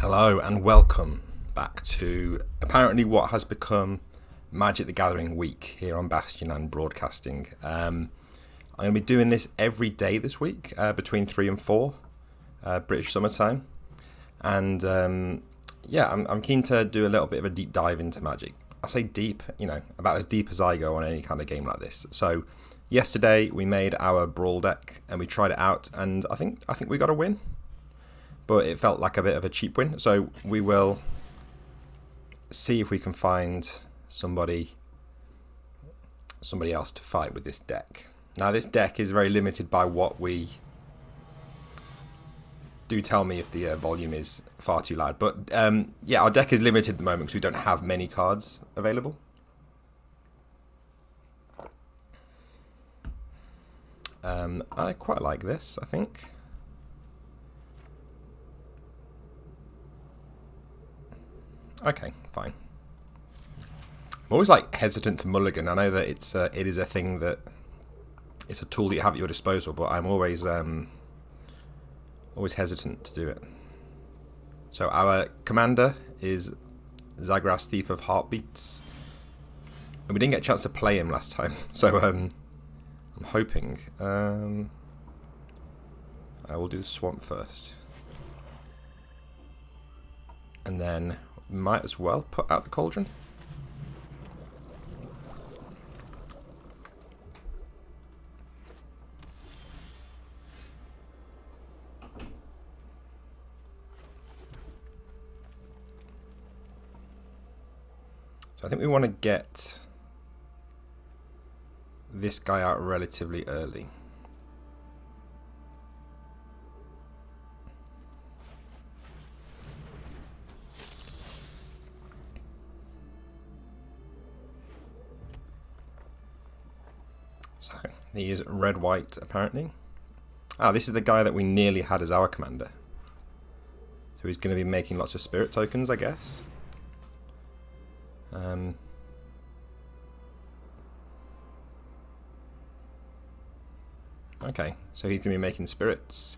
Hello and welcome back to apparently what has become Magic the Gathering week here on Bastion and Broadcasting. I'm going to be doing this every day this week between 3 and 4 British summertime. And I'm keen to do a little bit of a deep dive into Magic. I say deep, about as deep as I go on any kind of game like this. So yesterday we made our Brawl deck and we tried it out, and I think we got a win. But it felt like a bit of a cheap win, so we will see if we can find somebody else to fight with this deck. Now, this deck is very limited by what we do. Tell me if the volume is far too loud. But our deck is limited at the moment because we don't have many cards available. I quite like this, I think. Okay, fine. I'm always hesitant to mulligan. I know that it is a thing that it's a tool that you have at your disposal, but I'm always hesitant to do it. So our commander is Zagras, Thief of Heartbeats, and we didn't get a chance to play him last time. So I'm hoping I will do the Swamp first, and then might as well put out the Cauldron. So I think we want to get this guy out relatively early. So he is red-white, apparently. This is the guy that we nearly had as our commander. So he's going to be making lots of spirit tokens, I guess. Okay, so he's going to be making spirits.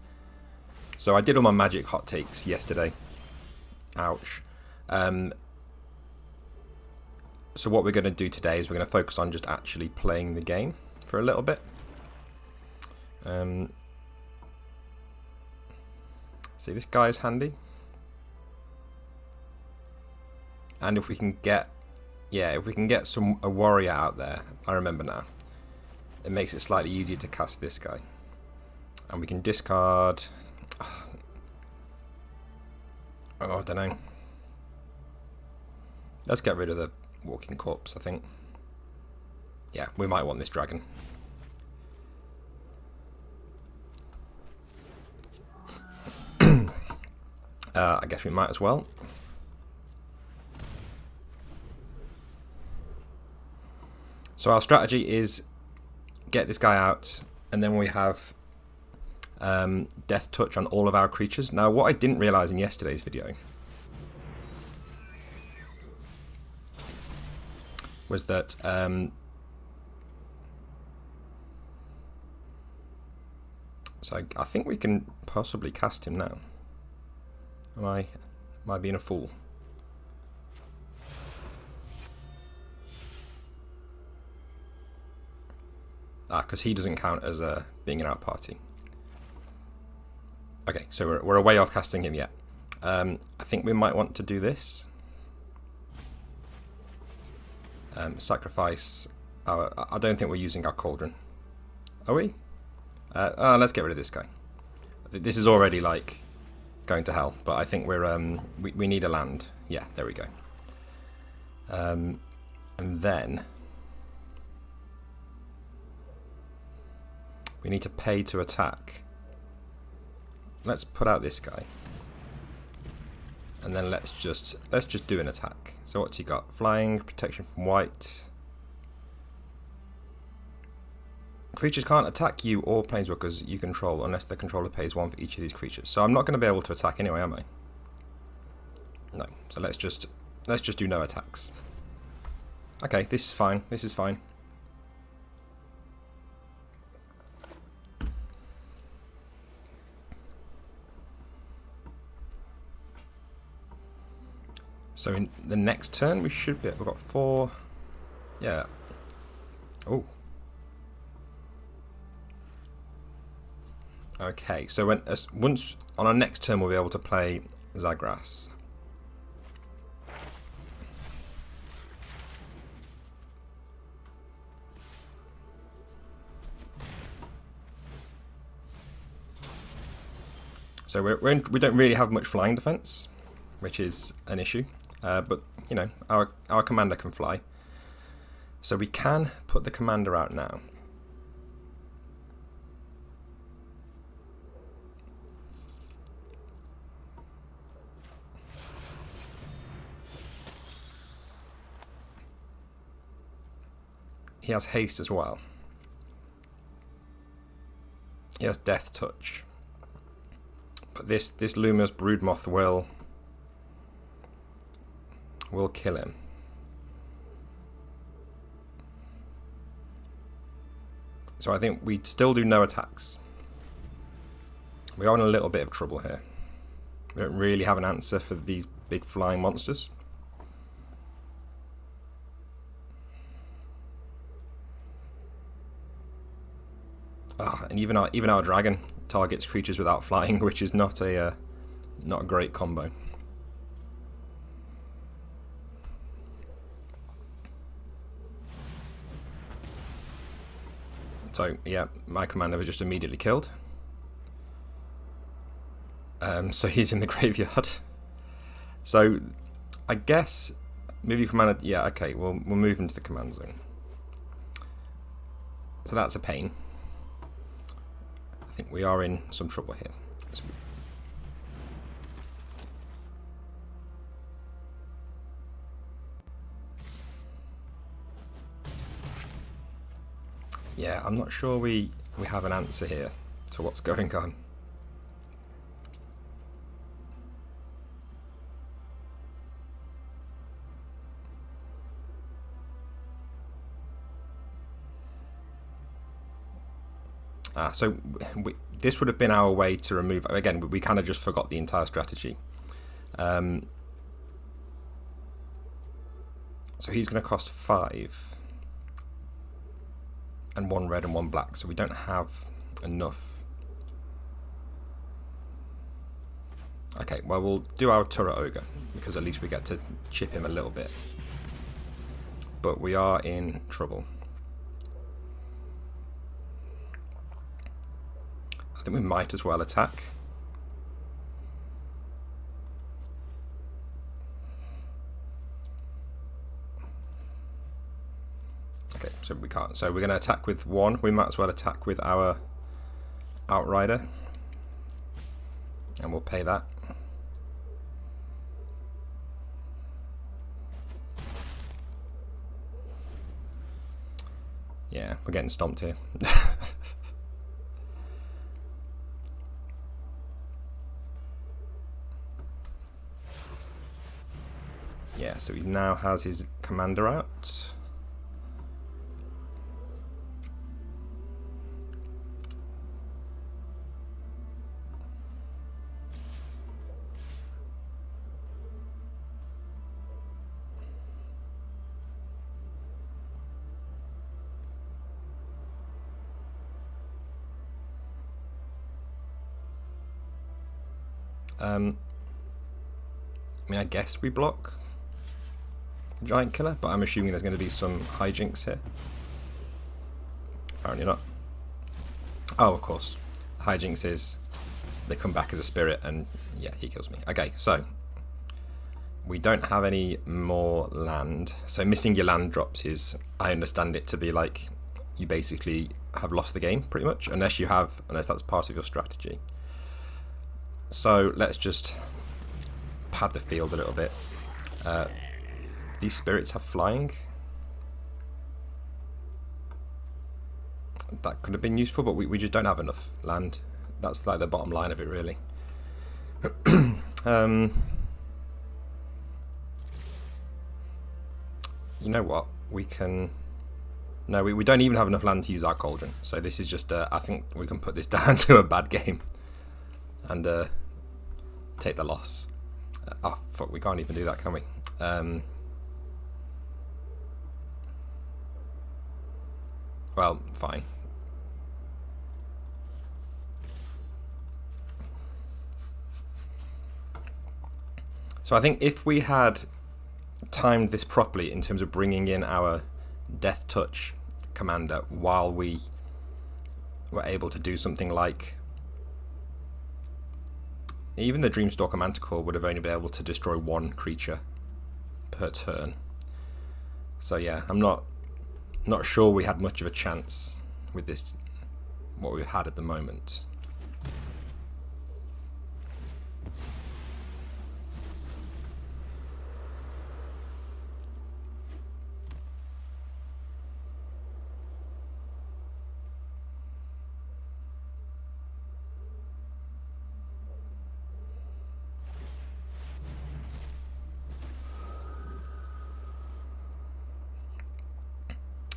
So I did all my magic hot takes yesterday. Ouch. So what we're going to do today is we're going to focus on just actually playing the game for a little bit. See, this guy is handy. And if we can get, a warrior out there, I remember now, it makes it slightly easier to cast this guy. And we can discard, I don't know. Let's get rid of the walking corpse, I think. Yeah, we might want this dragon. I guess we might as well. So our strategy is get this guy out, and then we have Death Touch on all of our creatures. Now, what I didn't realise in yesterday's video was that so I think we can possibly cast him now. Am I being a fool? Because he doesn't count as being in our party. Okay, so we're a way off casting him yet. I think we might want to do this. Sacrifice. I don't think we're using our Cauldron. Are we? Let's get rid of this guy. This is already going to hell, but I think we're we need a land. Yeah, there we go. And then we need to pay to attack. Let's put out this guy, and then let's just do an attack. So what's he got? Flying, protection from white. Creatures can't attack you or planeswalkers you control unless the controller pays 1 for each of these creatures. So I'm not going to be able to attack anyway, am I? No. So let's just do no attacks. Okay, this is fine. This is fine. So in the next turn we should be... We've got 4... Yeah. Oh. Okay, so once on our next turn we'll be able to play Zagras. So we don't really have much flying defense, which is an issue. But you know, our commander can fly, so we can put the commander out now. He has haste as well. He has death touch. But this luminous broodmoth will kill him. So I think we still do no attacks. We are in a little bit of trouble here. We don't really have an answer for these big flying monsters. And even our dragon targets creatures without flying, which is not a great combo. So yeah, my commander was just immediately killed. So he's in the graveyard. So I guess maybe commander. Yeah, okay. We'll move into the command zone. So that's a pain. I think we are in some trouble here. Yeah, I'm not sure we have an answer here to what's going on. So this would have been our way to remove... Again, we kind of just forgot the entire strategy. So he's going to cost 5. And 1 red and 1 black. So we don't have enough. Okay, well, we'll do our Turret Ogre, because at least we get to chip him a little bit. But we are in trouble. I think we might as well attack. Okay, so we can't. So we're going to attack with 1. We might as well attack with our Outrider. And we'll pay that. Yeah, we're getting stomped here. Yeah, so he now has his commander out. I mean, I guess we block Giant Killer, but I'm assuming there's going to be some hijinks here. Apparently not. Oh, of course. Hijinks is they come back as a spirit and yeah, he kills me. Okay, so we don't have any more land. So missing your land drops is, I understand it to be like you basically have lost the game pretty much, unless that's part of your strategy. So let's just pad the field a little bit. These spirits have flying. That could have been useful, but we just don't have enough land. That's like the bottom line of it, really. You know what? We can... No, we don't even have enough land to use our cauldron. So this is just... I think we can put this down to a bad game. And take the loss. Oh, fuck, we can't even do that, can we? Well, fine. So I think if we had timed this properly in terms of bringing in our Death Touch commander while we were able to do something like, even the Dreamstalker Manticore would have only been able to destroy one creature per turn. So yeah, I'm not sure we had much of a chance with this, what we've had at the moment.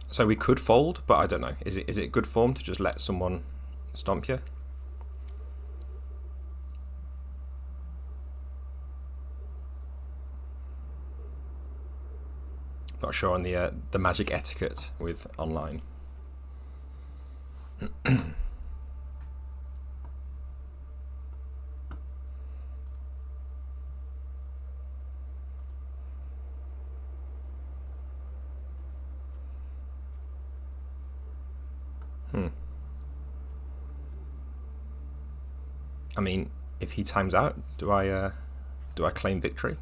So we could fold, but I don't know. Is it good form to just let someone stomp you? Not sure on the magic etiquette with online. I mean, if he times out, do I claim victory?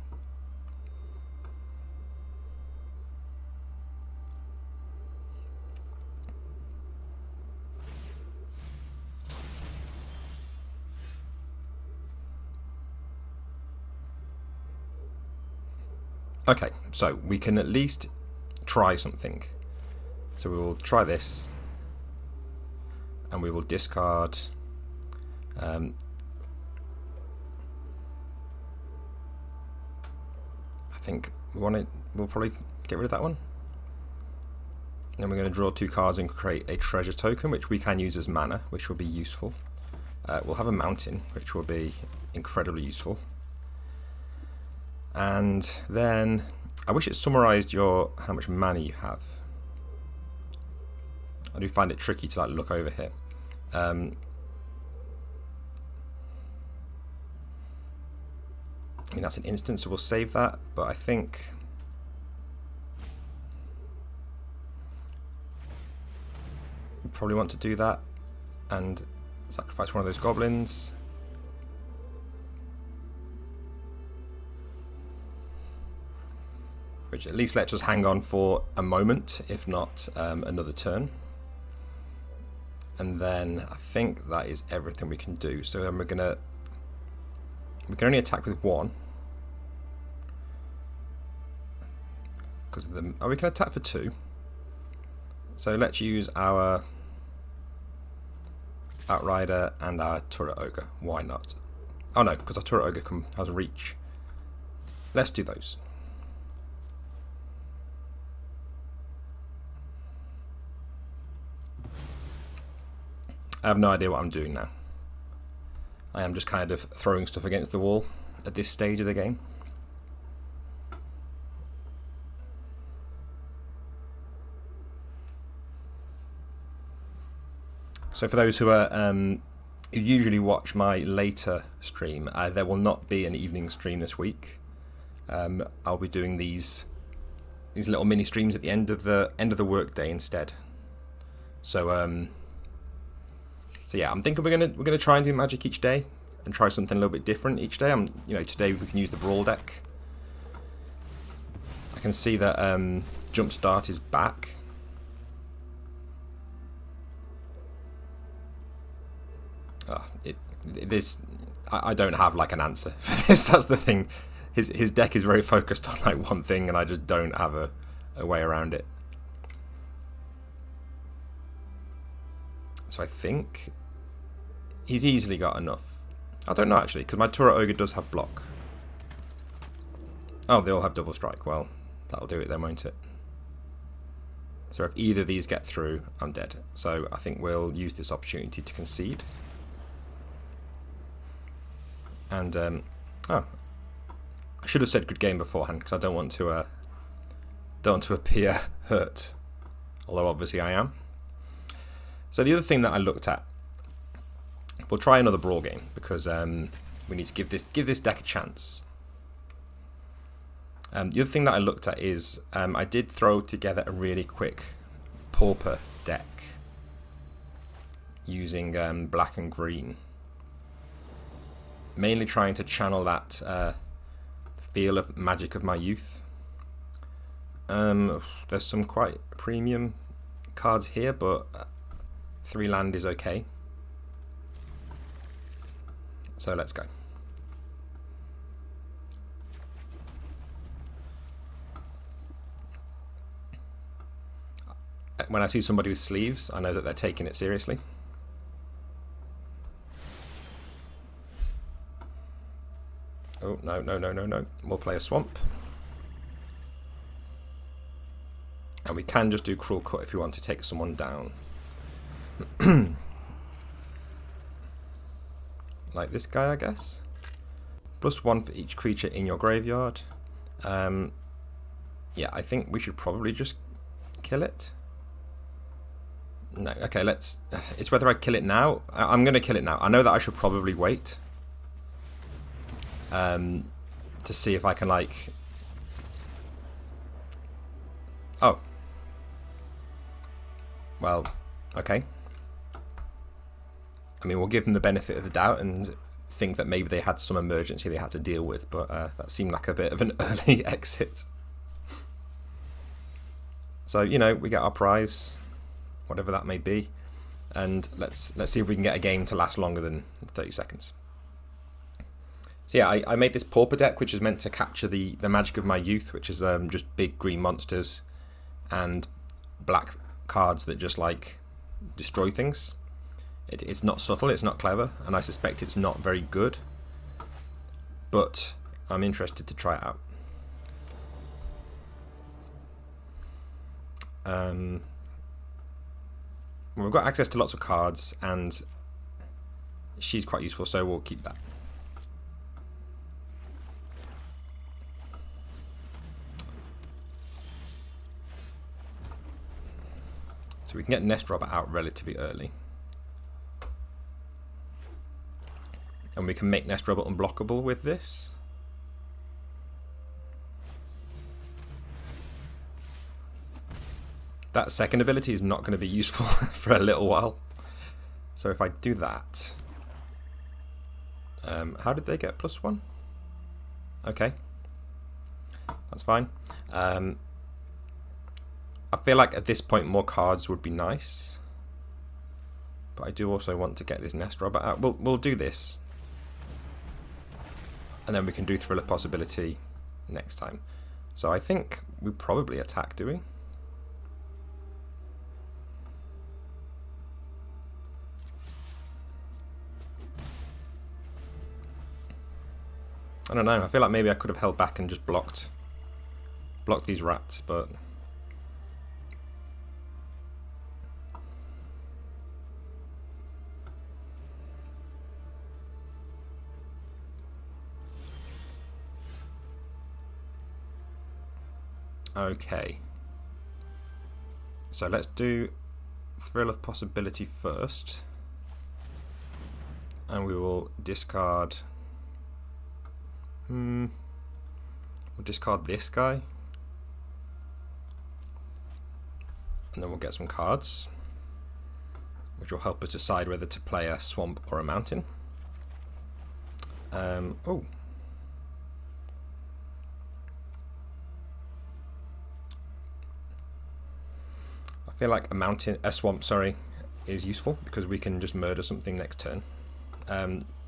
Okay, so we can at least try something. So we will try this, and we will discard. I think we'll probably get rid of that one. Then we're going to draw 2 cards and create a treasure token, which we can use as mana, which will be useful. We'll have a mountain, which will be incredibly useful. And then I wish it summarized how much mana you have. I do find it tricky to look over here. I mean, that's an instant, so we'll save that, but I think we probably want to do that and sacrifice one of those goblins. Which at least lets us hang on for a moment, if not another turn. And then I think that is everything we can do. So then we can only attack with 1. Because we can attack for 2. So let's use our Outrider and our Turret Ogre. Why not? Oh no, because our Turret Ogre has reach. Let's do those. I have no idea what I'm doing now. I am just kind of throwing stuff against the wall at this stage of the game. So for those who usually watch my later stream, there will not be an evening stream this week. I'll be doing these little mini streams at the end of the workday instead. So yeah, I'm thinking we're gonna try and do Magic each day and try something a little bit different each day. Today we can use the Brawl deck. I can see that Jumpstart is back. I don't have an answer for this. That's the thing. His deck is very focused on one thing, and I just don't have a way around it. So I think he's easily got enough. I don't know actually, because my Turret Ogre does have block. Oh, they all have double strike. Well, that'll do it then, won't it? So if either of these get through, I'm dead. So I think we'll use this opportunity to concede. And I I should have said good game beforehand because I don't want to appear hurt, although obviously I am. So the other thing that I looked at, we'll try another brawl game because we need to give this deck a chance. The other thing that I looked at is I did throw together a really quick pauper deck using black and green, mainly trying to channel that feel of Magic of my youth. There's some quite premium cards here, but 3 land is okay. So let's go. When I see somebody with sleeves, I know that they're taking it seriously. Oh, no, no, no, no, no. We'll play a swamp. And we can just do Cruel Cut if we want to take someone down. Like this guy, I guess. +1 for each creature in your graveyard. Yeah, I think we should probably just kill it. No, okay, let's... It's whether I kill it now. I'm going to kill it now. I know that I should probably wait. To see if I can, like... Oh. Well, okay. I mean, we'll give them the benefit of the doubt and think that maybe they had some emergency they had to deal with, but that seemed like a bit of an early exit. So, you know, we get our prize, whatever that may be, and let's see if we can get a game to last longer than 30 seconds. So yeah, I made this pauper deck, which is meant to capture the magic of my youth, which is just big green monsters and black cards that just like destroy things. It's not subtle, it's not clever, and I suspect it's not very good, but I'm interested to try it out. We've got access to lots of cards, and she's quite useful, so we'll keep that. So we can get Nest Robber out relatively early. And we can make Nest Robber unblockable with this. That second ability is not going to be useful for a little while. So if I do that... how did they get +1? Okay. That's fine. I feel like at this point more cards would be nice. But I do also want to get this Nest Robber out. We'll do this. And then we can do Thriller Possibility next time. So I think we probably attack, do we? I don't know, I feel like maybe I could have held back and just blocked these rats, but... Okay. So let's do Thrill of Possibility first. And we will discard... We'll discard this guy. And then we'll get some cards, which will help us decide whether to play a swamp or a mountain. Oh. I feel like a swamp, sorry, is useful because we can just murder something next turn.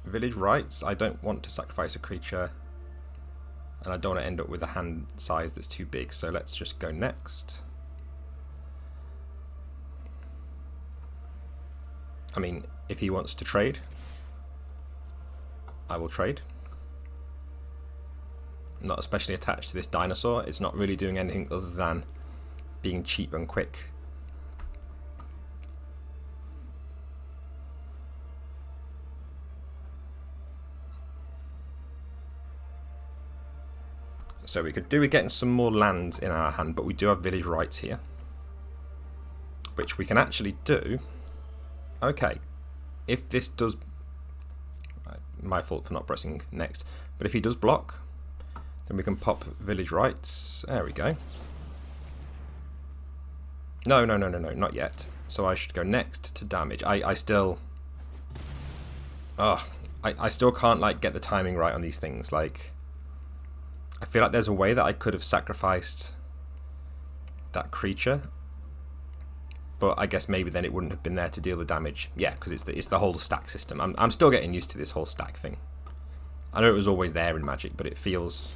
Village Rites, I don't want to sacrifice a creature, and I don't want to end up with a hand size that's too big, so let's just go next. I mean, if he wants to trade, I will trade. I'm not especially attached to this dinosaur. It's not really doing anything other than being cheap and quick. So we could do with getting some more land in our hand, but we do have village rights here, which we can actually do. Okay, if this does... My fault for not pressing next. But if he does block, then we can pop village rights. There we go. No, not yet. So I should go next to damage. I still... I still can't, like, get the timing right on these things. Like, I feel like there's a way that I could have sacrificed that creature, but I guess maybe then it wouldn't have been there to deal the damage. Yeah, because it's the whole stack system. I'm still getting used to this whole stack thing. I know it was always there in Magic, but it feels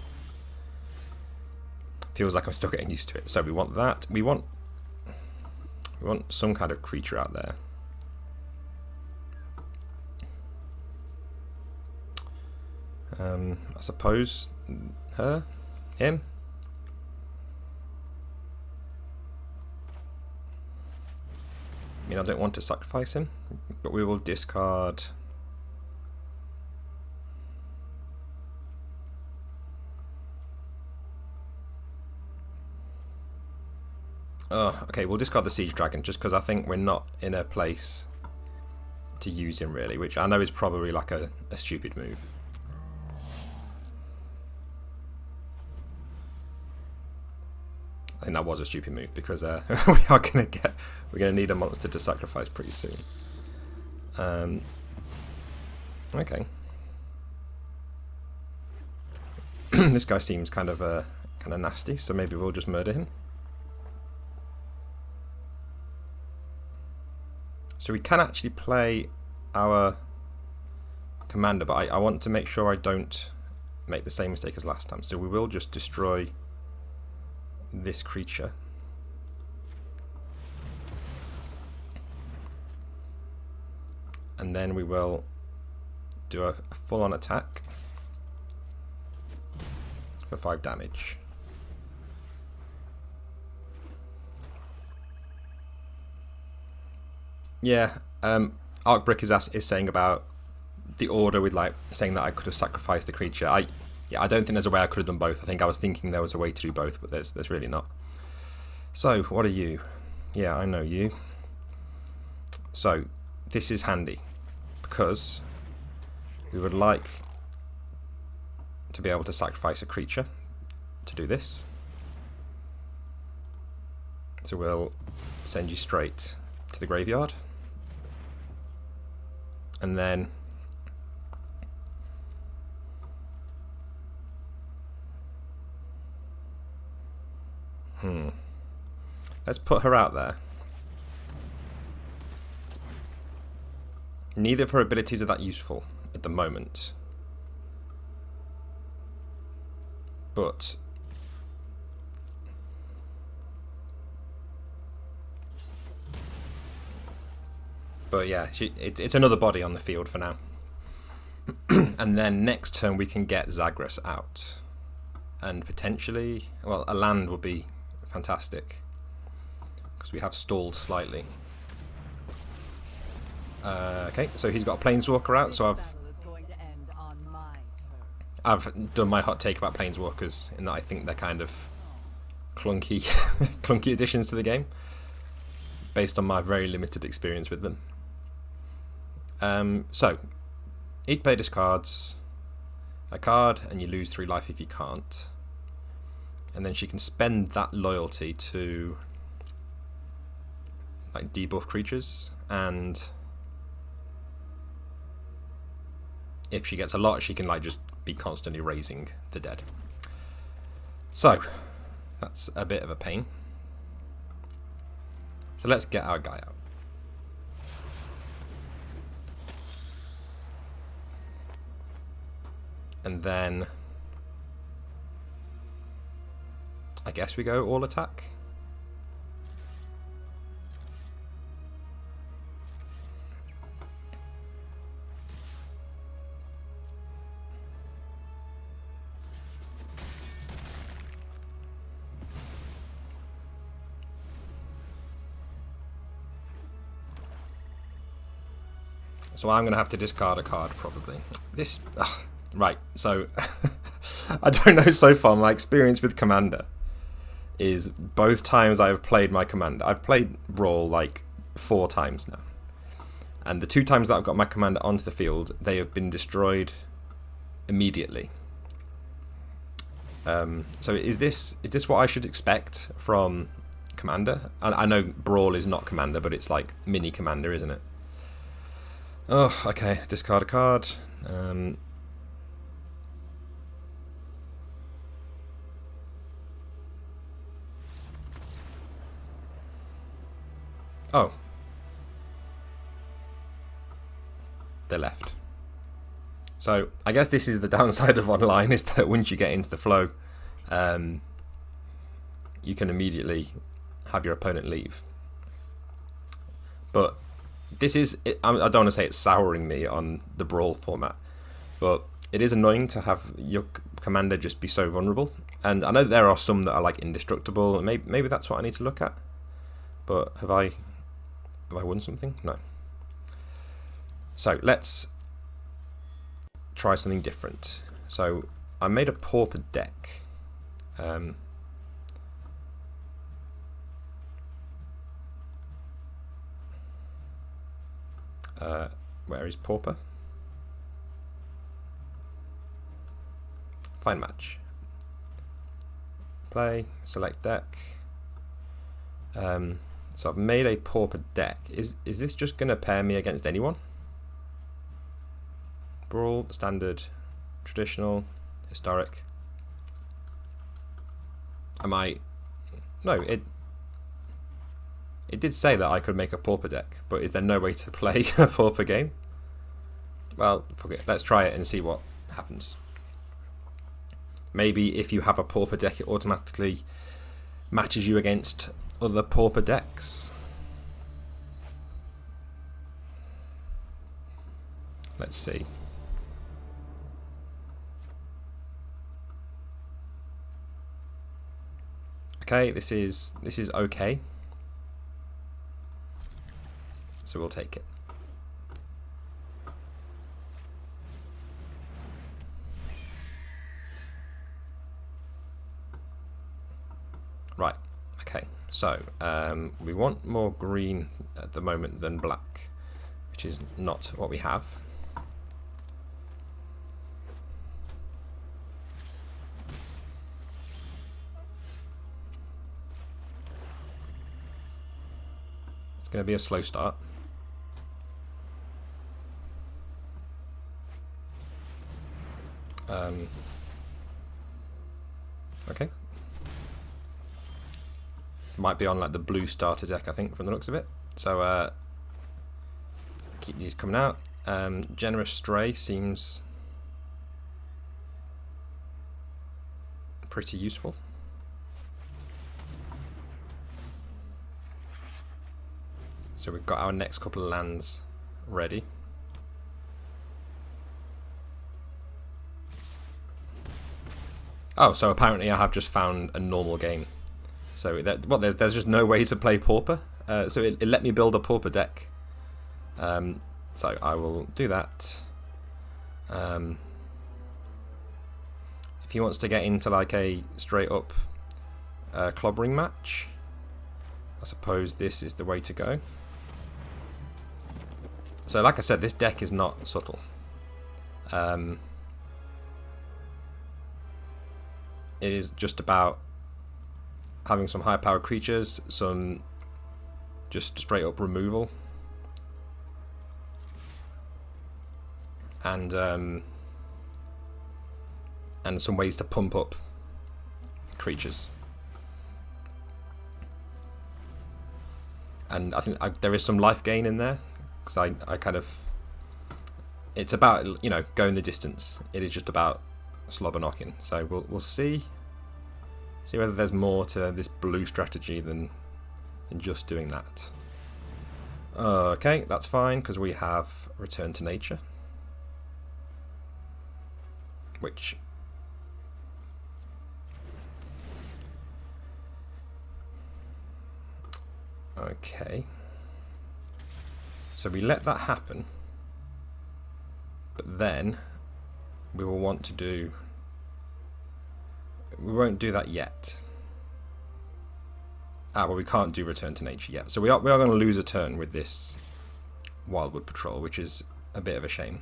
like I'm still getting used to it. So we want that. We want some kind of creature out there. I suppose him. I mean, I don't want to sacrifice him, but we will discard. Okay, we'll discard the Siege Dragon just because I think we're not in a place to use him really, which I know is probably like a stupid move. I think that was a stupid move because we're gonna need a monster to sacrifice pretty soon. Okay. This guy seems kind of nasty, so maybe we'll just murder him. So we can actually play our commander, but I want to make sure I don't make the same mistake as last time. So we will just destroy this creature. And then we will do a full-on attack for 5 damage. Yeah, Arcbrick is saying about the order with like saying that I could have sacrificed the creature. I don't think there's a way I could have done both. I think I was thinking there was a way to do both, but there's really not. So, what are you? Yeah, I know you. So, this is handy because we would like to be able to sacrifice a creature to do this. So we'll send you straight to the graveyard. And then let's put her out there. Neither of her abilities are that useful at the moment. But yeah, it's another body on the field for now. And then next turn we can get Zagras out. And potentially, well, a land would be fantastic. Because we have stalled slightly. Okay, so he's got a Planeswalker out, so I've done my hot take about Planeswalkers in that I think they're kind of clunky, clunky additions to the game, based on my very limited experience with them. So, each player discards a card, and you lose 3 life if you can't. And then she can spend that loyalty to like debuff creatures, and if she gets a lot, she can like just be constantly raising the dead. So that's a bit of a pain. So let's get our guy out. And then I guess we go all attack. So I'm going to have to discard a card probably. This right, so I don't know so far. My experience with Commander is both times I've played my Commander. I've played Brawl like 4 times now. And the 2 times that I've got my Commander onto the field, they have been destroyed immediately. So is this what I should expect from Commander? I know Brawl is not Commander, but it's like mini Commander, isn't it? Oh, okay. Discard a card. Oh. They left. So I guess this is the downside of online, is that once you get into the flow, you can immediately have your opponent leave. But this is, I don't want to say it's souring me on the Brawl format, but it is annoying to have your commander just be so vulnerable. And I know there are some that are like indestructible, and maybe that's what I need to look at. But have I won something? No. So let's try something different. So I made a pauper deck. Where is pauper? Find match. Play. Select deck. So I've made a pauper deck. Is this just going to pair me against anyone? Brawl, standard, traditional, historic. No, it did say that I could make a pauper deck, but is there no way to play a pauper game? Well, fuck it. Let's try it and see what happens. Maybe if you have a pauper deck, it automatically matches you against other pauper decks. Let's see. Okay, this is okay. So we'll take it. Right, okay, so we want more green at the moment than black, which is not what we have. It's going to be a slow start. Okay. Might be on like the blue starter deck, I think, from the looks of it. So keep these coming out. Generous Stray seems pretty useful. So we've got our next couple of lands ready. Oh, so apparently I have just found a normal game. So there's just no way to play pauper. So it let me build a pauper deck. So I will do that. If he wants to get into like a straight up clobbering match, I suppose this is the way to go. So like I said, this deck is not subtle. It is just about having some high powered creatures, some just straight up removal, and some ways to pump up creatures. And I think there is some life gain in there, because I kind of, it's about, you know, going the distance. It is just about slobber knocking. So we'll see whether there's more to this blue strategy than just doing that. Okay, that's fine, because we have Return to Nature, which okay, so we let that happen, but then we will want to do we won't do that yet. Well, we can't do Return to Nature yet. So we are going to lose a turn with this Wildwood Patrol, which is a bit of a shame.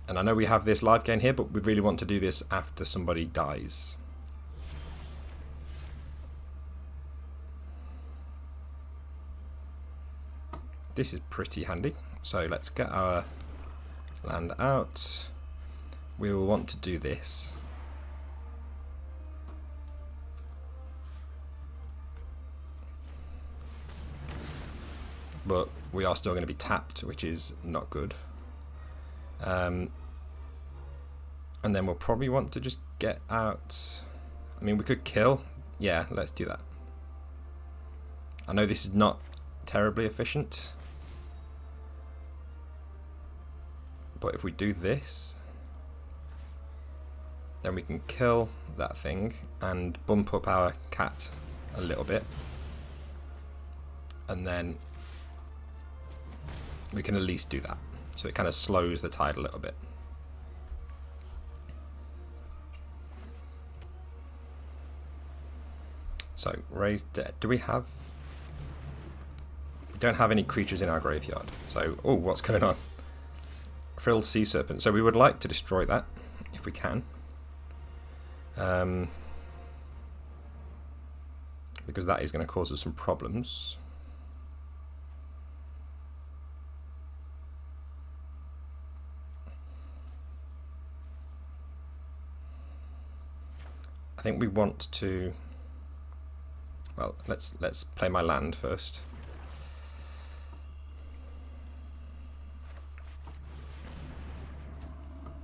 And I know we have this life gain here, but we really want to do this after somebody dies. This is pretty handy. So let's get our land out. We will want to do this. But we are still going to be tapped, which is not good. And then we'll probably want to just get out. I mean, we could kill. Yeah, let's do that. I know this is not terribly efficient, but if we do this, then we can kill that thing and bump up our cat a little bit. And then we can at least do that. So it kind of slows the tide a little bit. So, raised dead. Do we have... We don't have any creatures in our graveyard. So, oh, what's going on? Frilled Sea Serpent. So we would like to destroy that, if we can. Because that is going to cause us some problems. I think we want to... Well, let's play my land first.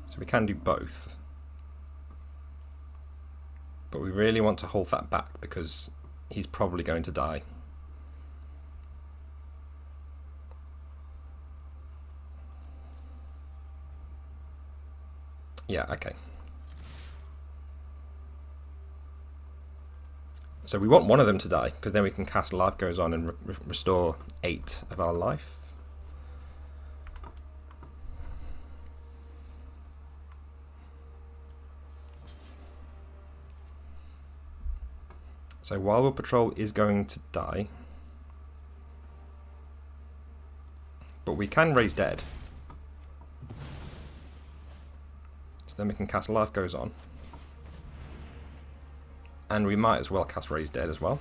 So we can do both. But we really want to hold that back because he's probably going to die. Yeah, okay. So we want one of them to die, because then we can cast Life Goes On and restore 8 of our life. So Wildwood Patrol is going to die. But we can raise dead. So then we can cast Life Goes On. And we might as well cast Raise Dead as well.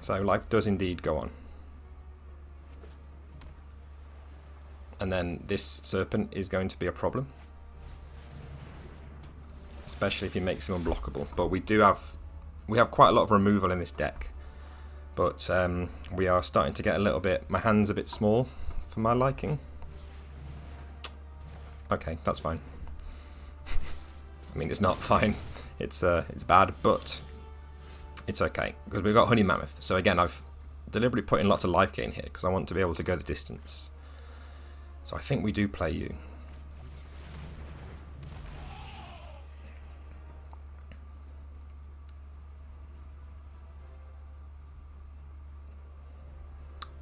So life does indeed go on. And then this serpent is going to be a problem. Especially if he makes him unblockable. But we have quite a lot of removal in this deck. But we are starting to get a little bit... My hand's a bit small for my liking. Okay, that's fine. I mean, it's not fine. It's bad, but it's okay because we've got Honey Mammoth. So again, I've deliberately put in lots of life gain here because I want to be able to go the distance. So I think we do play you.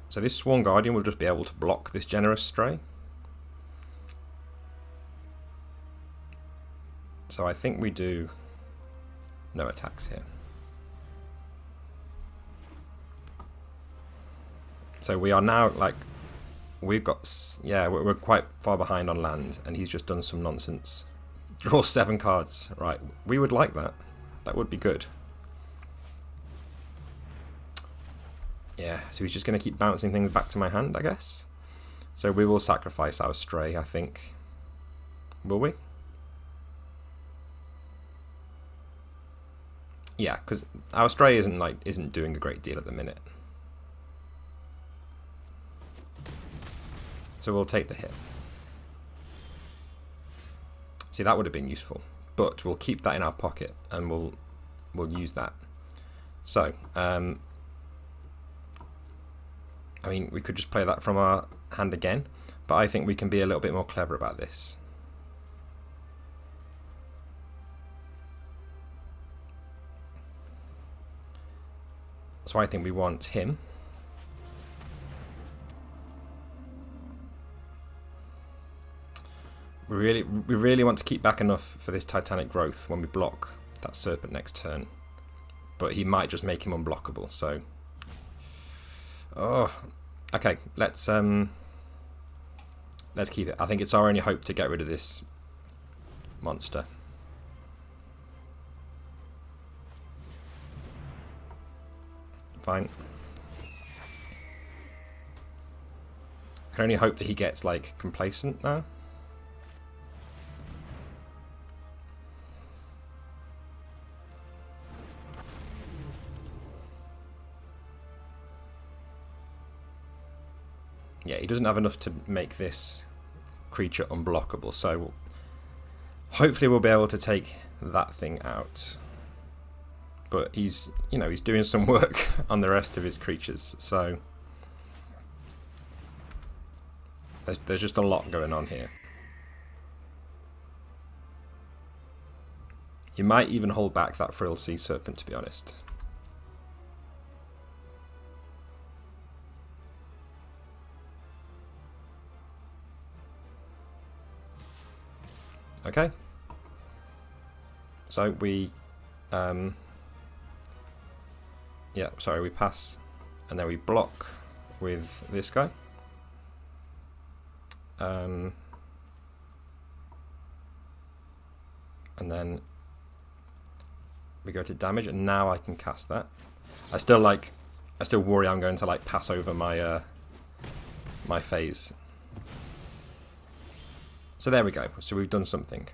So this Sworn Guardian will just be able to block this Generous Stray. So I think we do no attacks here. So we are now like, we've got, yeah, we're quite far behind on land and he's just done some nonsense. Draw 7 cards, right, we would like that. That would be good. Yeah, so he's just going to keep bouncing things back to my hand, I guess. So we will sacrifice our Stray, I think. Will we? Yeah, because our Stray isn't doing a great deal at the minute. So we'll take the hit. See, that would have been useful, but we'll keep that in our pocket and we'll use that. So, I mean, we could just play that from our hand again, but I think we can be a little bit more clever about this. So I think we want him. We really want to keep back enough for this Titanic growth when we block that Serpent next turn. But he might just make him unblockable, so... Oh, okay, let's keep it. I think it's our only hope to get rid of this monster. Fine. I can only hope that he gets, like, complacent now. Yeah, he doesn't have enough to make this creature unblockable, so hopefully we'll be able to take that thing out. But he's, you know, he's doing some work on the rest of his creatures, so there's just a lot going on here. You might even hold back that Frill Sea Serpent, to be honest. Okay. So we, yeah, sorry, we pass, and then we block with this guy. And then we go to damage, and now I can cast that. I still worry I'm going to like pass over my my phase. So there we go. So we've done something.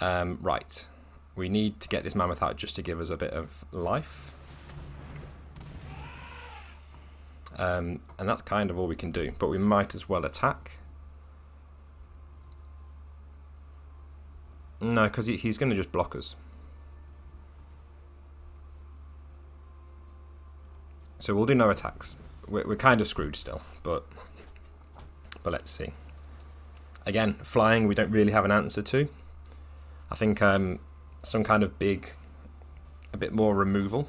Right. We need to get this mammoth out just to give us a bit of life. And that's kind of all we can do. But we might as well attack. No, because he's going to just block us. So we'll do no attacks. We're kind of screwed still, but let's see. Again, flying we don't really have an answer to. I think some kind of big, a bit more removal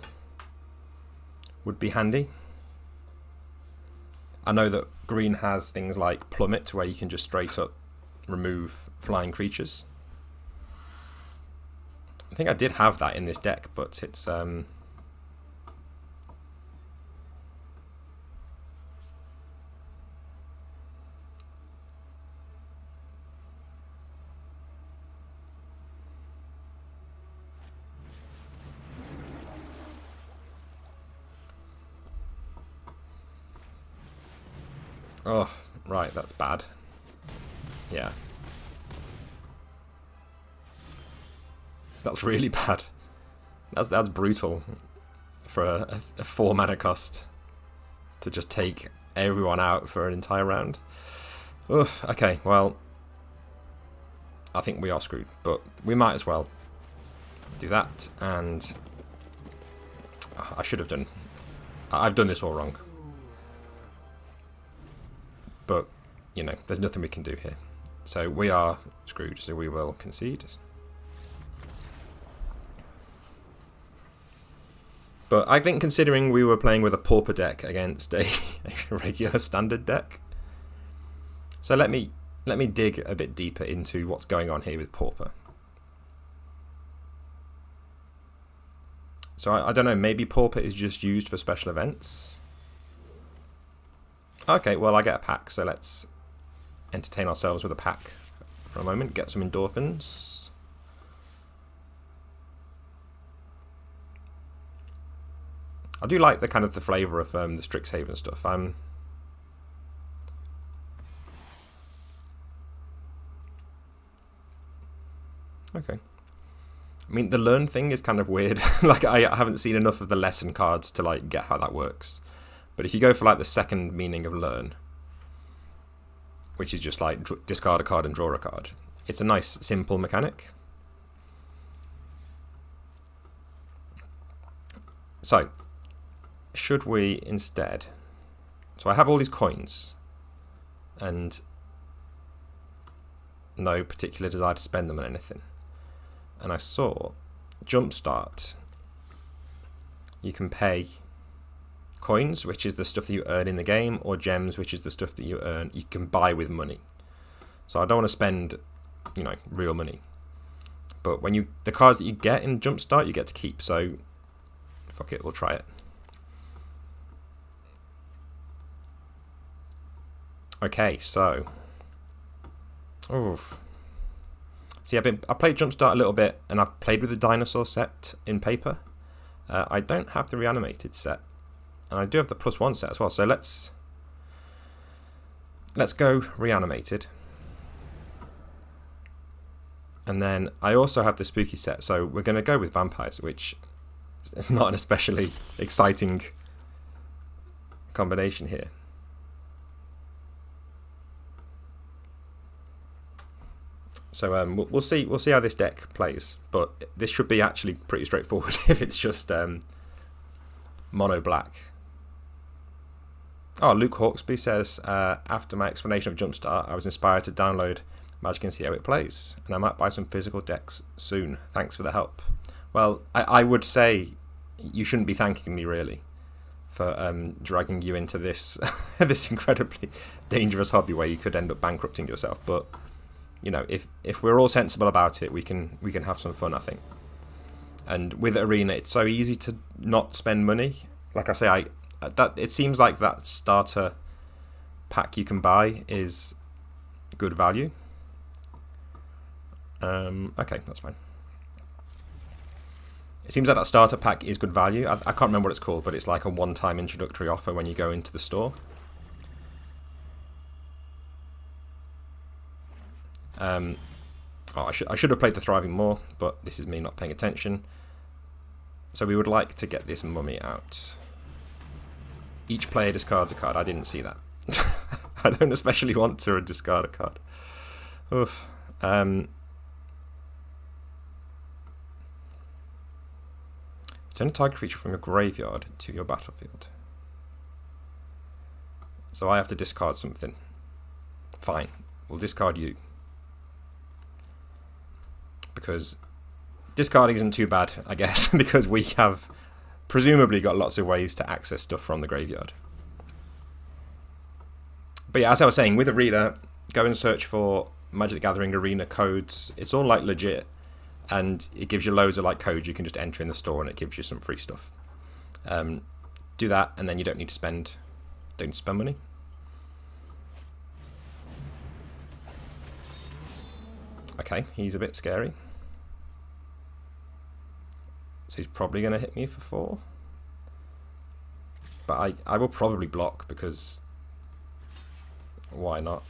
would be handy. I know that green has things like plummet where you can just straight up remove flying creatures. I think I did have that in this deck, but it's oh, right, that's bad. Yeah. That's really bad. That's brutal for a 4 mana cost to just take everyone out for an entire round. Ugh, okay, well, I think we are screwed, but we might as well do that, and I should have done... I've done this all wrong. But, you know, there's nothing we can do here. So we are screwed, so we will concede. But I think considering we were playing with a pauper deck against a regular standard deck. So let me dig a bit deeper into what's going on here with pauper. So I don't know, maybe pauper is just used for special events. Okay, well I get a pack, so let's entertain ourselves with a pack for a moment, get some endorphins. I do like the kind of the flavour of the Strixhaven stuff. Okay. I mean, the learn thing is kind of weird. Like, I haven't seen enough of the lesson cards to like get how that works. But if you go for like the second meaning of learn, which is just like discard a card and draw a card, it's a nice simple mechanic. So, should we instead... So I have all these coins, and no particular desire to spend them on anything. And I saw Jumpstart. You can pay coins, which is the stuff that you earn in the game, or gems, which is the stuff that you can buy with money. So I don't want to spend you know, real money. But when the cards that you get in Jumpstart, you get to keep. So, fuck it, we'll try it. Okay, so, oof. See, I played Jumpstart a little bit, and I've played with the dinosaur set in paper. I don't have the reanimated set, and I do have the +1 set as well. So let's go reanimated, and then I also have the spooky set. So we're going to go with vampires, which is not an especially exciting combination here. So we'll see how this deck plays, but this should be actually pretty straightforward if it's just mono black. Oh, Luke Hawksby says, after my explanation of Jumpstart, I was inspired to download Magic and see how it plays, and I might buy some physical decks soon. Thanks for the help. Well, I would say you shouldn't be thanking me really for dragging you into this this incredibly dangerous hobby where you could end up bankrupting yourself, but you know, if we're all sensible about it, we can have some fun, I think. And with Arena, it's so easy to not spend money. Like I say, it seems like that starter pack you can buy is good value. Okay, that's fine. It seems like that starter pack is good value. I can't remember what it's called, but it's like a one-time introductory offer when you go into the store. I should have played the Thriving more, but this is me not paying attention. So we would like to get this mummy out. Each player discards a card. I didn't see that. I don't especially want to discard a card. Oof. Turn a target creature from your graveyard to your battlefield. So I have to discard something. Fine, we'll discard you. Because discarding isn't too bad, I guess, because we have presumably got lots of ways to access stuff from the graveyard. But yeah, as I was saying, with Arena, go and search for Magic the Gathering Arena codes. It's all like legit, and it gives you loads of like codes you can just enter in the store, and it gives you some free stuff. Do that, and then you don't need to spend money. Okay, he's a bit scary. So he's probably going to hit me for 4. But I will probably block, because why not?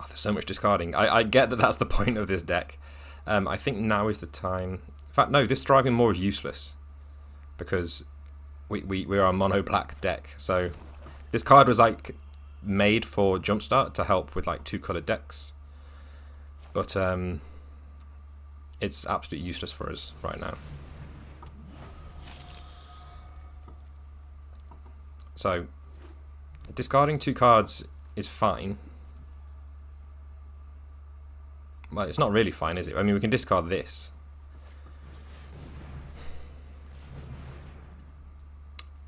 Oh, there's so much discarding. I get that that's the point of this deck. I think now is the time. In fact, no, this Thriving More is useless, because we're a mono black deck. So this card was like made for Jumpstart to help with like 2-colored decks, but it's absolutely useless for us right now. So discarding 2 cards is fine. Well, it's not really fine, is it? I mean, we can discard this.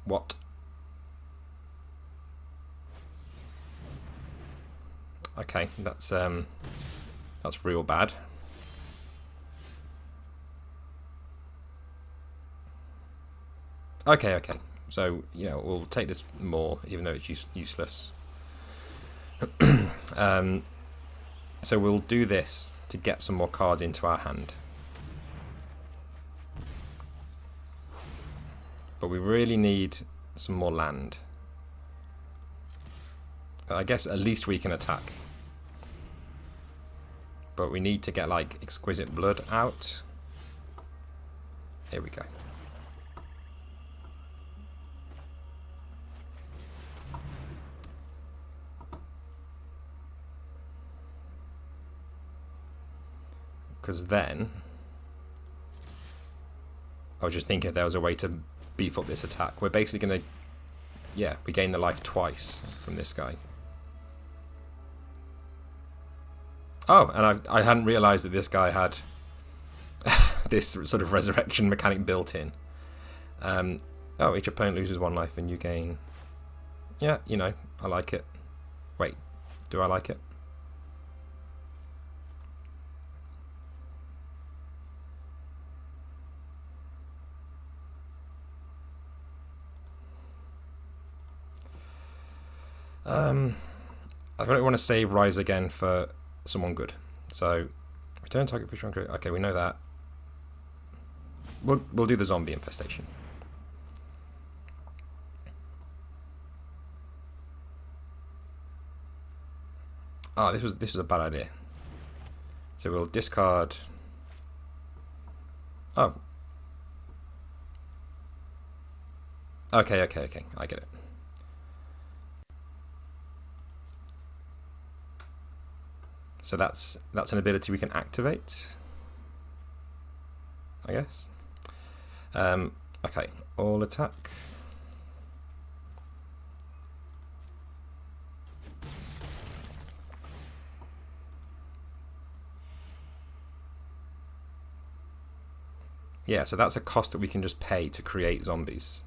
What? Okay, that's real bad. Okay. So, you know, we'll take this more, even though it's useless. So we'll do this to get some more cards into our hand. But we really need some more land. I guess at least we can attack. But we need to get like Exquisite Blood out. Here we go. Because then I was just thinking if there was a way to beef up this attack. We're basically going to, yeah, we gain the life twice from this guy. Oh, and I hadn't realised that this guy had this sort of resurrection mechanic built in. Oh, each opponent loses 1 life and you gain Yeah, you know, I like it. Wait, do I like it? I don't want to save Rise again for someone good. So, return target fish on. Okay, we know that. We'll do the zombie infestation. Ah, this was a bad idea. So we'll discard. Oh. Okay. I get it. So that's an ability we can activate, I guess. Okay, all attack. Yeah, so that's a cost that we can just pay to create zombies.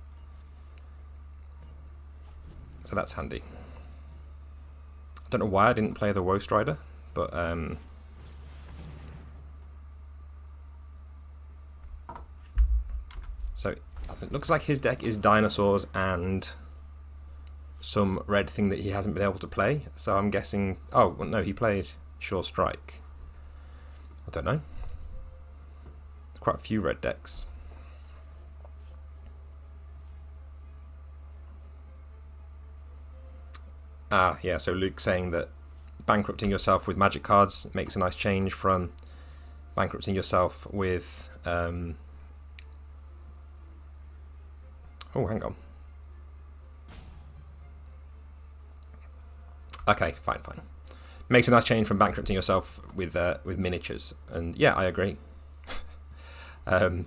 So that's handy. I don't know why I didn't play the Woe Strider, but so it looks like his deck is dinosaurs and some red thing that he hasn't been able to play. So I'm guessing. Oh well, no, he played Sure Strike. I don't know. Quite a few red decks. Ah, yeah. So Luke's saying that bankrupting yourself with magic cards makes a nice change from bankrupting yourself with. Oh, hang on. Okay, fine. Makes a nice change from bankrupting yourself with miniatures, and yeah, I agree. It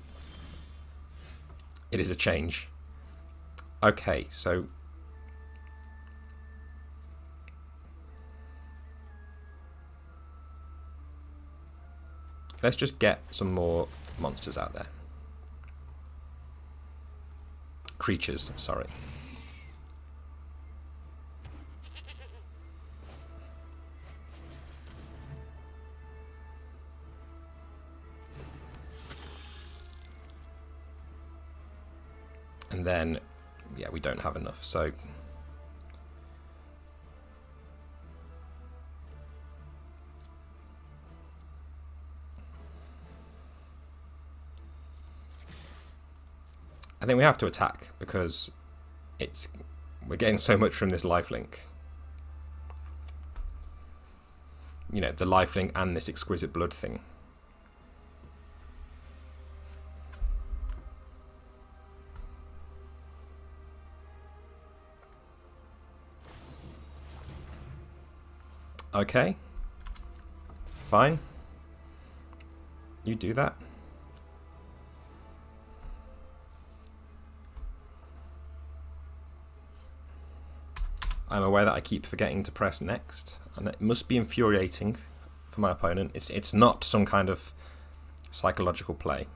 is a change. Okay, so let's just get some more monsters out there. Creatures, sorry. And then, yeah, we don't have enough, so I think we have to attack because we're getting so much from this lifelink. You know, the lifelink and this exquisite blood thing. Okay. Fine. You do that. I'm aware that I keep forgetting to press next, and it must be infuriating for my opponent. It's not some kind of psychological play.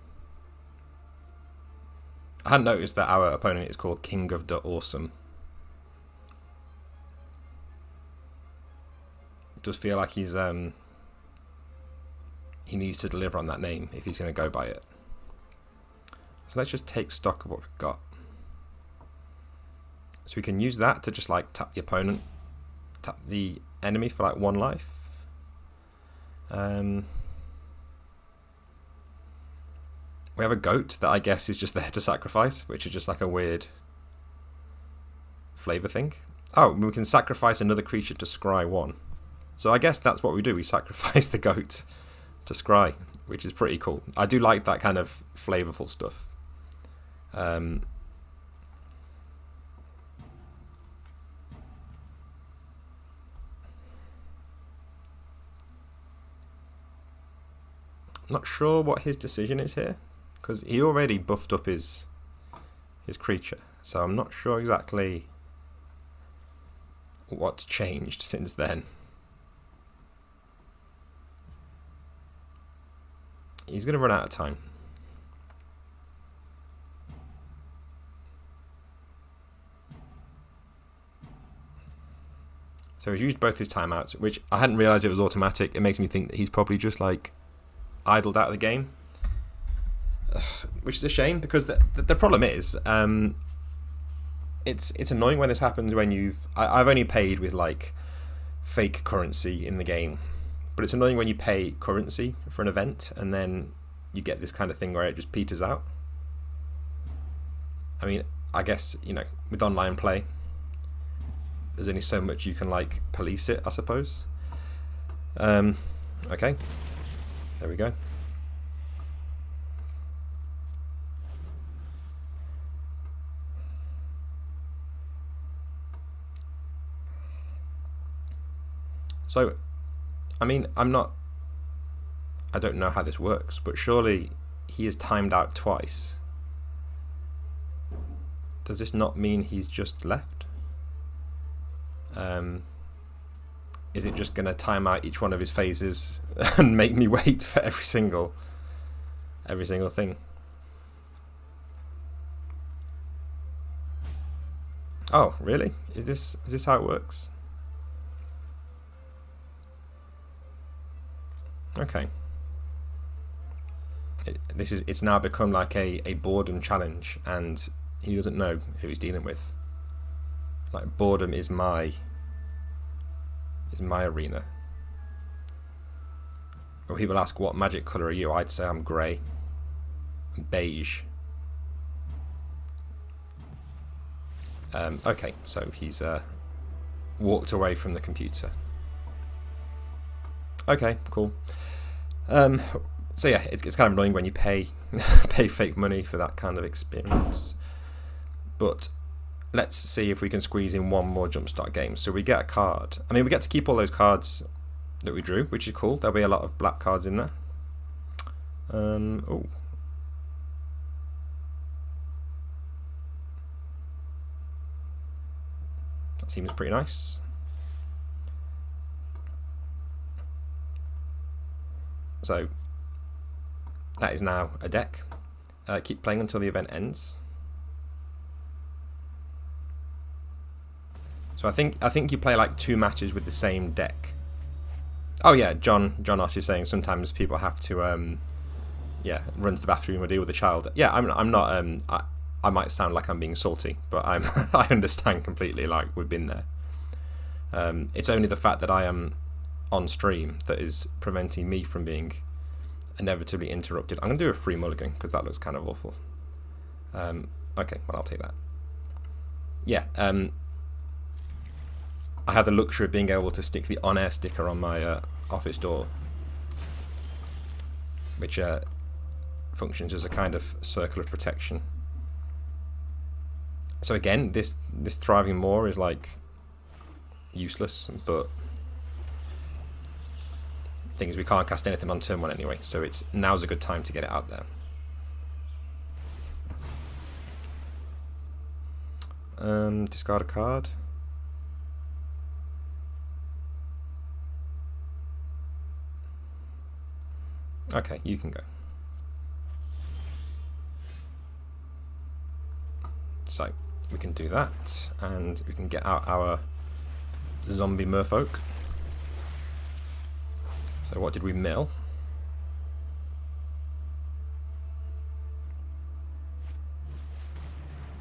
I hadn't noticed that our opponent is called King of the Awesome. It does feel like he needs to deliver on that name if he's going to go by it. So let's just take stock of what we've got. So we can use that to just like tap the opponent, tap the enemy for like 1 life. We have a goat that I guess is just there to sacrifice, which is just like a weird flavor thing. Oh, we can sacrifice another creature to scry 1. So I guess that's what we do. We sacrifice the goat to scry, which is pretty cool. I do like that kind of flavorful stuff. Not sure what his decision is here, because he already buffed up his creature, so I'm not sure exactly what's changed since then. He's going to run out of time. So he's used both his timeouts, which I hadn't realised it was automatic. It makes me think that he's probably just like idled out of the game, which is a shame because the problem is it's annoying when this happens when I've only paid with like fake currency in the game, but it's annoying when you pay currency for an event and then you get this kind of thing where it just peters out. I mean, I guess, with online play, there's only so much you can like police it, I suppose. Okay, there we go. So, I mean, I don't know how this works, but surely he is timed out twice. Does this not mean he's just left? Is it just going to time out each one of his phases and make me wait for every single thing? Oh, really? Is this how it works? Okay. It's now become like a boredom challenge, and he doesn't know who he's dealing with. Like, boredom is my arena. When people ask what magic colour are you, I'd say I'm grey, beige. Okay, so he's walked away from the computer. Okay, cool. So yeah, it's kind of annoying when you pay fake money for that kind of experience. But let's see if we can squeeze in one more Jumpstart game. So we get a card. I mean, we get to keep all those cards that we drew, which is cool. There'll be a lot of black cards in there. Oh. That seems pretty nice. So that is now a deck. Keep playing until the event ends. So I think you play like 2 matches with the same deck. Oh yeah, John Ott is saying sometimes people have to run to the bathroom or deal with a child. Yeah, I'm not I might sound like I'm being salty, but I understand completely. Like, we've been there. It's only the fact that I am on stream that is preventing me from being inevitably interrupted. I'm going to do a free mulligan because that looks kind of awful. Okay, well, I'll take that. Yeah, I have the luxury of being able to stick the on-air sticker on my office door, which functions as a kind of circle of protection. So again, this thriving more is like useless, but thing is we can't cast anything on turn 1 anyway, so now's a good time to get it out there. Discard a card. Okay, you can go. So we can do that, and we can get out our zombie merfolk. So what did we mill?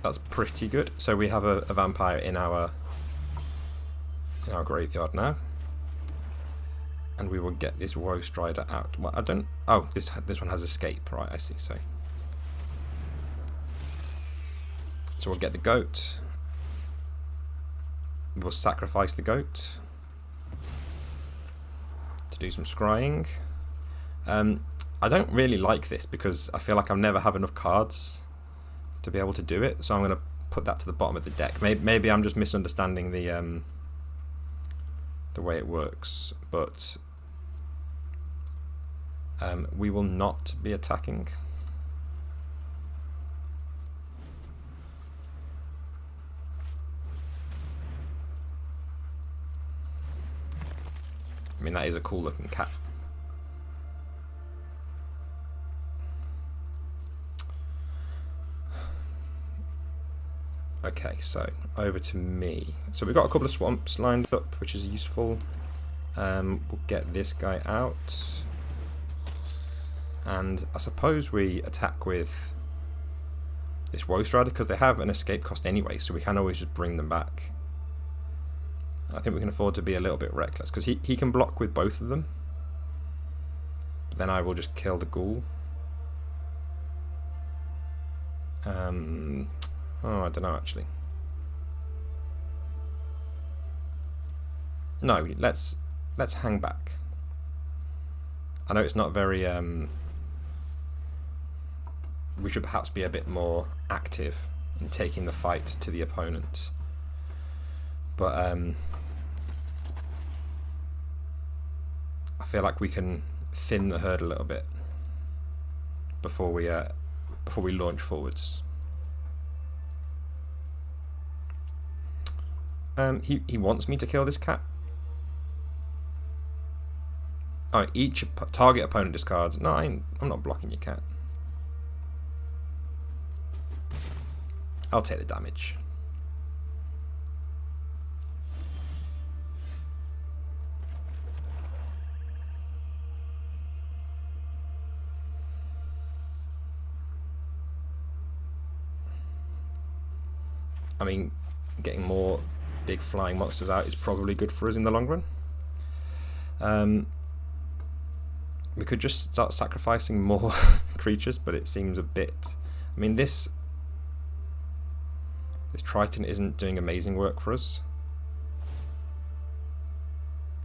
That's pretty good. So we have a vampire in our graveyard now, and we will get this Woe Strider out. Well, I don't. Oh, this one has escape, right? I see. So we'll get the goat. We'll sacrifice the goat to do some scrying. I don't really like this because I feel like I'll never have enough cards to be able to do it, so I'm going to put that to the bottom of the deck. Maybe I'm just misunderstanding the way it works, but we will not be attacking. I mean, that is a cool looking cat. Okay, so over to me. So we've got a couple of swamps lined up, which is useful. We'll get this guy out. And I suppose we attack with this Woe Strider, because they have an escape cost anyway, so we can always just bring them back. I think we can afford to be a little bit reckless, because he can block with both of them. Then I will just kill the ghoul. Oh, I don't know actually. No, let's hang back. I know it's not very. We should perhaps be a bit more active in taking the fight to the opponent, but I feel like we can thin the herd a little bit before we launch forwards. He wants me to kill this cat. Alright, each target opponent discards. No, I'm not blocking your cat. I'll take the damage. I mean, getting more big flying monsters out is probably good for us in the long run. We could just start sacrificing more creatures, but it seems a bit... I mean, this Triton isn't doing amazing work for us.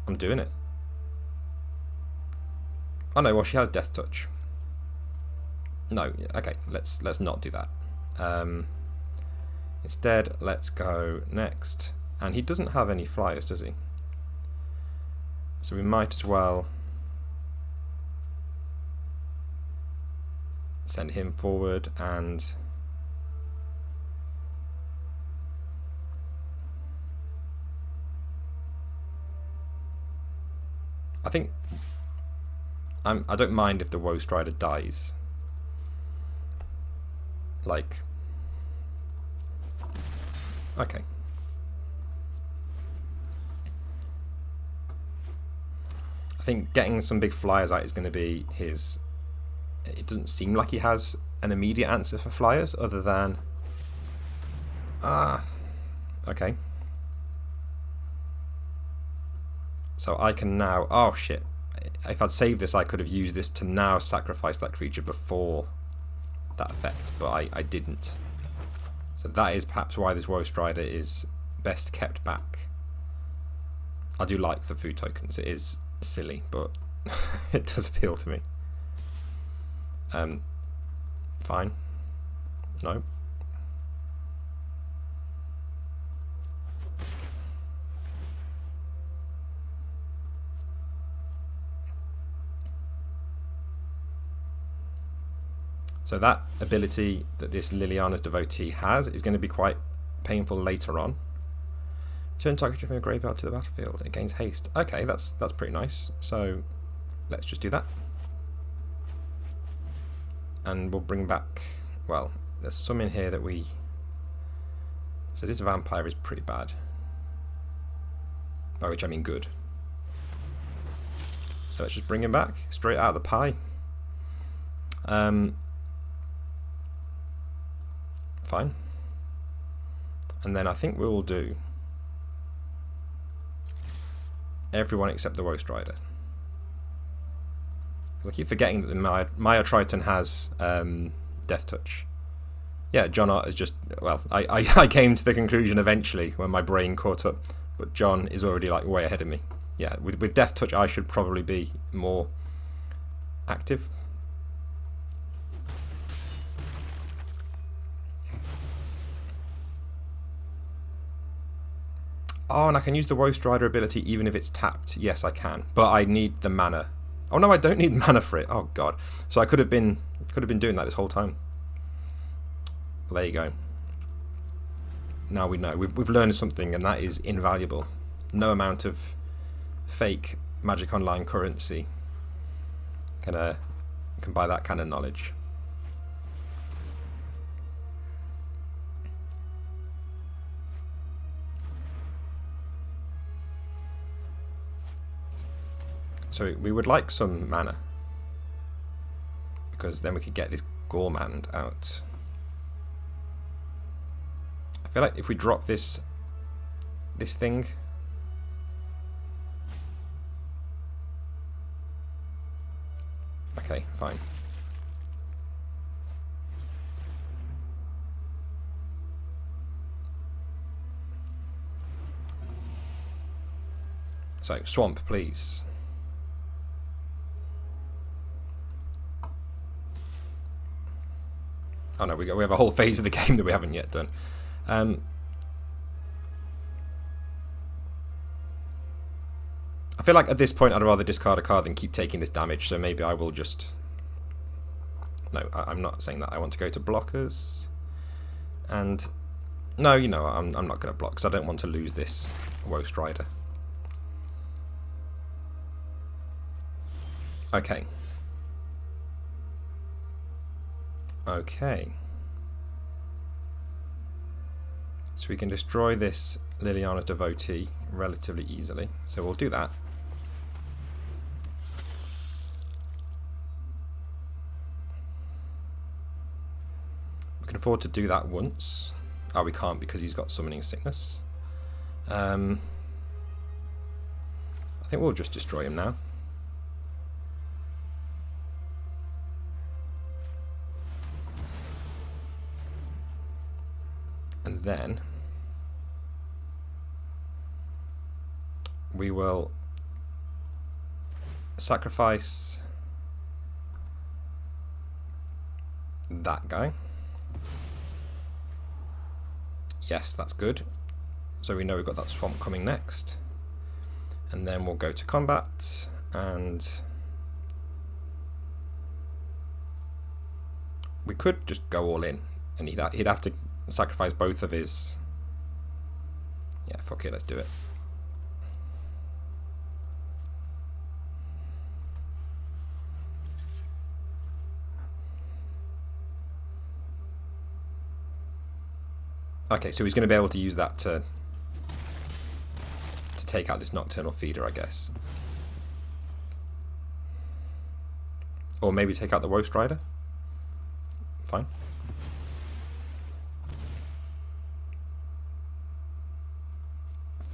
I'm doing it. Oh no, well, she has Death Touch. No, okay, let's not do that. Instead, let's go next. And he doesn't have any flyers, does he? So we might as well send him forward, and I think I don't mind if the Woe Strider dies. Like, okay. I think getting some big flyers out is going to be his... It doesn't seem like he has an immediate answer for flyers other than... okay. So I can now... Oh, shit. If I'd saved this, I could have used this to now sacrifice that creature before that effect, but I didn't. So that is perhaps why this Woe Strider is best kept back. I do like the food tokens. It is silly, but it does appeal to me. Fine. No. So that ability that this Liliana's Devotee has is going to be quite painful later on. Turn target from your graveyard to the battlefield. It gains haste. Okay, that's pretty nice. So let's just do that. And we'll bring back... Well, there's some in here that we... So this vampire is pretty bad. By which I mean good. So let's just bring him back. Straight out of the pie. Fine. And then I think we'll do everyone except the Woe Strider. I keep forgetting that the Maya Triton has Death Touch. Yeah, John Art is just... Well, I came to the conclusion eventually when my brain caught up, but John is already like way ahead of me. Yeah, with Death Touch I should probably be more active. Oh, and I can use the Woe Strider ability even if it's tapped. Yes, I can, but I need the mana. Oh no, I don't need mana for it. Oh god. So I could have been doing that this whole time. Well, there you go. Now we know. We've learned something, and that is invaluable. No amount of fake Magic Online currency can buy that kind of knowledge. So we would like some mana, because then we could get this Gourmand out. I feel like if we drop this thing, okay, fine. So swamp, please. Oh no, we have a whole phase of the game that we haven't yet done. I feel like at this point I'd rather discard a card than keep taking this damage, so maybe I will just... No, I'm not saying that. I want to go to blockers. And... No, you know, I'm not going to block, because I don't want to lose this Woe Strider. Okay. Okay. So we can destroy this Liliana's Devotee relatively easily. So we'll do that. We can afford to do that once. Oh, we can't because he's got Summoning Sickness. I think we'll just destroy him now. And then we will sacrifice that guy. Yes, that's good. So we know we've got that swamp coming next. And then we'll go to combat, and we could just go all in, and he'd have to sacrifice both of his... Yeah, fuck it, let's do it. Okay, so he's going to be able to use that to take out this Nocturnal Feeder, I guess. Or maybe take out the Woe Strider. Fine.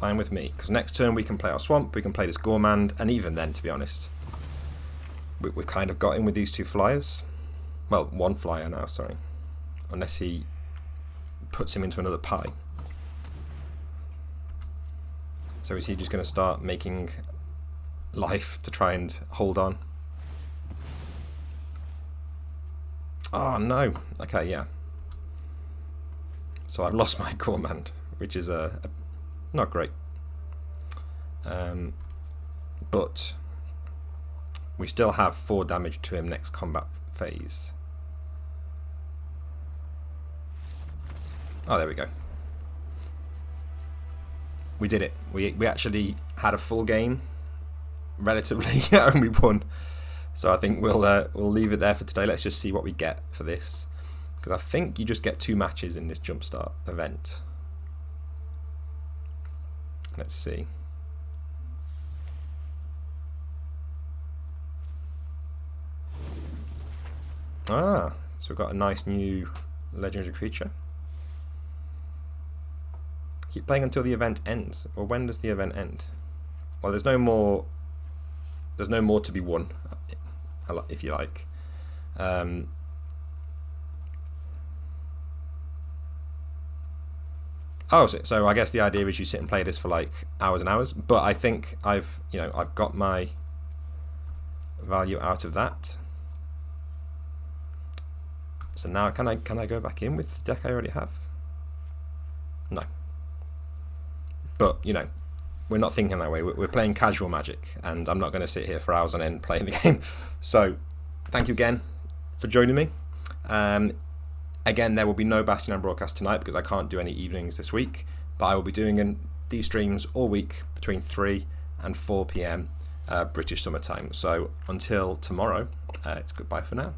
Fine with me, because next turn we can play our Swamp, we can play this Gourmand, and even then, to be honest, we've kind of got him with these two flyers. Well, one flyer now, sorry. Unless he puts him into another pie. So is he just going to start making life to try and hold on? Oh no. Okay, yeah. So I've lost my Gourmand, which is not great. But we still have 4 damage to him next combat phase. Oh, there we go. We did it. We actually had a full game, relatively, and we won. So I think we'll leave it there for today. Let's just see what we get for this, because I think you just get 2 matches in this Jumpstart event. Let's see. Ah, so we've got a nice new legendary creature. Keep playing until the event ends. Or when does the event end? Well, there's no more to be won, if you like. Oh, so I guess the idea is you sit and play this for like hours and hours. But I think I've got my value out of that. So now can I go back in with the deck I already have? No. But, we're not thinking that way. We're playing casual Magic, and I'm not going to sit here for hours on end playing the game. So, thank you again for joining me. Again, there will be no Bastion broadcast tonight because I can't do any evenings this week, but I will be doing these streams all week between 3 and 4 p.m. British summer time. So, until tomorrow, it's goodbye for now.